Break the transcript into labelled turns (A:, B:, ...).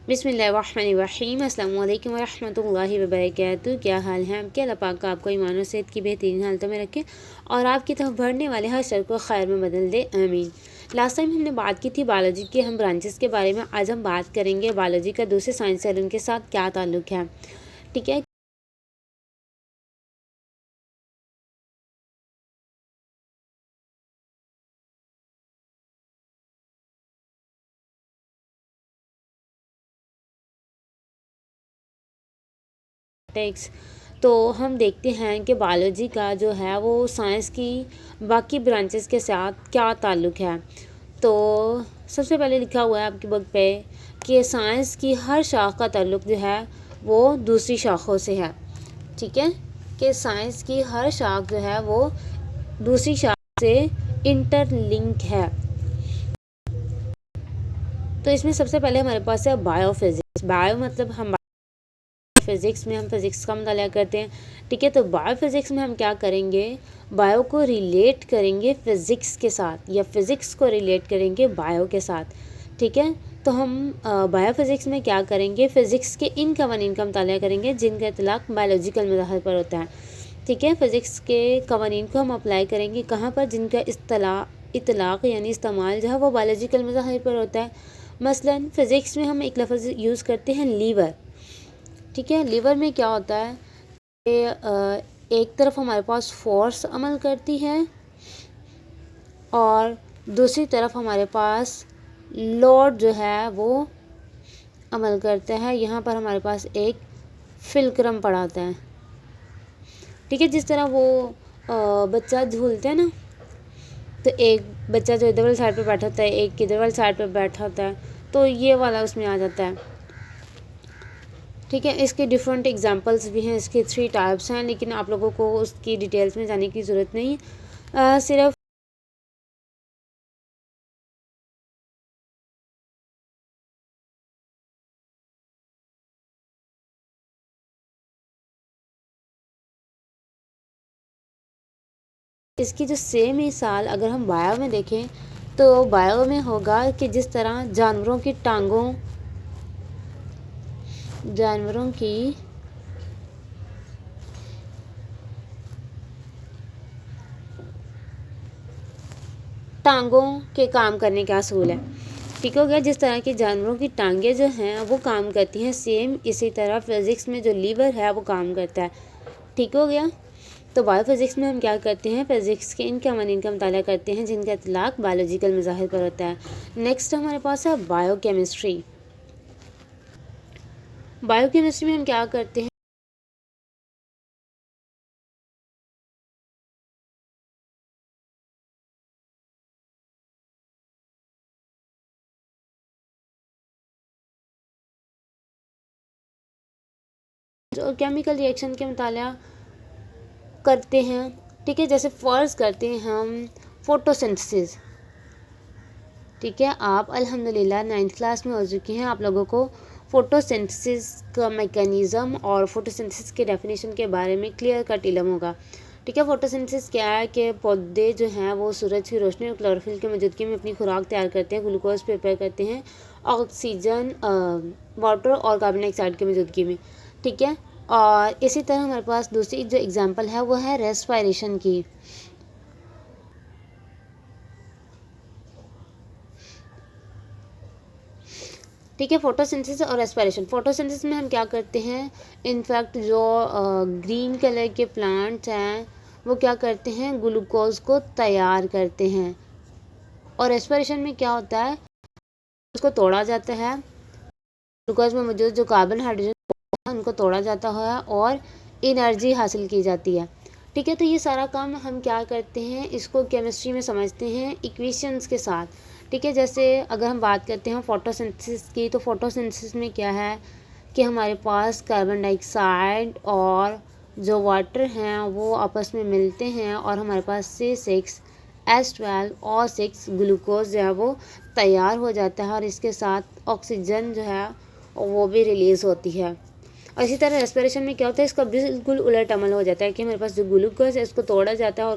A: बिस्मिल्लाहिर्रहमानिर्रहीम। अस्सलाम वालेकुम वरहमतुल्लाहि वबरकातुहू। क्या हाल है आपके? अल्लाह पाक का आपको ईमान और सेहत की बेहतरीन हालतों में रखे और आपकी तरफ बढ़ने वाले हर शर को खैर में बदल दे, आमीन। लास्ट टाइम हमने बात की थी बायोलॉजी के हम ब्रांचेस के बारे में। आज हम बात करेंगे बायोलॉजी का दूसरे साइंस से उनके साथ क्या ताल्लुक़ है। ठीक है, टेक्स तो हम देखते हैं कि बायोलॉजी का जो है वो साइंस की बाकी ब्रांचेस के साथ क्या ताल्लुक़ है। तो सबसे पहले लिखा हुआ है आपकी बुक पे कि साइंस की हर शाख का ताल्लुक़ जो है वो दूसरी शाखों से है। ठीक है, कि साइंस की हर शाख जो है वो दूसरी शाख से इंटरलिंक है। तो इसमें सबसे पहले हमारे पास है बायोफिज़िक्स। बायो मतलब हम फिज़िक्स में हम फिज़िक्स का मुताला करते हैं। ठीक है, तो बायोफिज़िक्स में हम क्या करेंगे, बायो को रिलेट करेंगे फ़िज़िक्स के साथ या फ़िज़िक्स को रिलेट करेंगे बायो के साथ। ठीक है, तो हम बायोफिज़िक्स में क्या करेंगे, फ़िज़िक्स के इन कवानीन का मुताला करेंगे जिनका इतलाक़ बायोलॉजिकल मज़ाहिर पर होता है। ठीक है, फ़िज़िक्स के कवानीन को हम अप्लाई करेंगे कहाँ पर, जिनका इतलाक़ यानी इस्तेमाल जो है वो बायोलॉजिकल मज़ाहिर पर होता है। मसलन फ़िज़िक्स में हम एक लफ्ज़ यूज़ करते हैं लीवर। ठीक है, लीवर में क्या होता है कि एक तरफ हमारे पास फोर्स अमल करती है और दूसरी तरफ हमारे पास लोड जो है वो अमल करता है। यहाँ पर हमारे पास एक फिल्क्रम पड़ा होता है। ठीक है, जिस तरह वो बच्चा झूलते हैं ना, तो एक बच्चा जो इधर वाली साइड पे बैठा होता है, एक इधर वाली साइड पे बैठा होता है, तो ये वाला उसमें आ जाता है। ठीक है, इसके डिफरेंट एग्जांपल्स भी हैं, इसके 3 टाइप्स हैं, लेकिन आप लोगों को उसकी डिटेल्स में जाने की ज़रूरत नहीं है। सिर्फ इसकी जो सेम मिसाल अगर हम बायो में देखें तो बायो में होगा कि जिस तरह जानवरों की टांगों के काम करने का असूल है। ठीक हो गया, जिस तरह की जानवरों की टांगें जो हैं वो काम करती हैं, सेम इसी तरह फिज़िक्स में जो लीवर है वो काम करता है। ठीक हो गया, तो बायोफिज़िक्स में हम क्या करते हैं, फिज़िक्स के इन कवानीन का मुताला करते हैं जिनका इतलाक़ बायोलॉजिकल मज़ाहिर पर होता है। नेक्स्ट हमारे पास है बायोकेमिस्ट्री। बायोकेमिस्ट्री में हम क्या करते हैं, जो केमिकल रिएक्शन के मुताला करते हैं। ठीक है, जैसे फ़र्ज़ करते हैं हम फ़ोटोसिंथेसिस। ठीक है, आप अल्हम्दुलिल्लाह 9th क्लास में हो चुके हैं, आप लोगों को फ़ोटोसिंथेसिस का मैकेनिज़्म और फ़ोटोसिंथेसिस के डेफिनेशन के बारे में क्लियर कट इल्म होगा। ठीक है, फ़ोटोसिंथेसिस क्या है कि पौधे जो हैं वो सूरज की रोशनी और क्लोरोफिल की मौजूदगी में अपनी खुराक तैयार करते हैं, ग्लूकोज प्रिपेयर करते हैं ऑक्सीजन, वाटर और कार्बन डाइऑक्साइड की मौजूदगी में। ठीक है, और इसी तरह हमारे पास दूसरी जो एग्जांपल है वो है रेस्पिरेशन की। ठीक है, फोटोसिंथेसिस और रेस्पिरेशन। फोटोसिंथेसिस में हम क्या करते हैं, इनफैक्ट जो ग्रीन कलर के प्लांट्स हैं वो क्या करते हैं, ग्लूकोज को तैयार करते हैं। और रेस्पिरेशन में क्या होता है, उसको तोड़ा जाता है, ग्लूकोज में मौजूद जो कार्बन हाइड्रोजन उनको तोड़ा जाता है और एनर्जी हासिल की जाती है। ठीक है, तो ये सारा काम हम क्या करते हैं, इसको केमिस्ट्री में समझते हैं इक्वेशंस के साथ। ठीक है, जैसे अगर हम बात करते हैं फोटोसिंथेसिस की, तो फोटोसिंथेसिस में क्या है कि हमारे पास कार्बन डाइऑक्साइड और जो वाटर हैं वो आपस में मिलते हैं और हमारे पास C6H12 और 6 ग्लूकोज जो है वो तैयार हो जाता है और इसके साथ ऑक्सीजन जो है वो भी रिलीज़ होती है। और इसी तरह रेस्पिरेशन में क्या होता है, इसका बिल्कुल उलट अमल हो जाता है कि हमारे पास जो ग्लूकोज है इसको तोड़ा जाता है और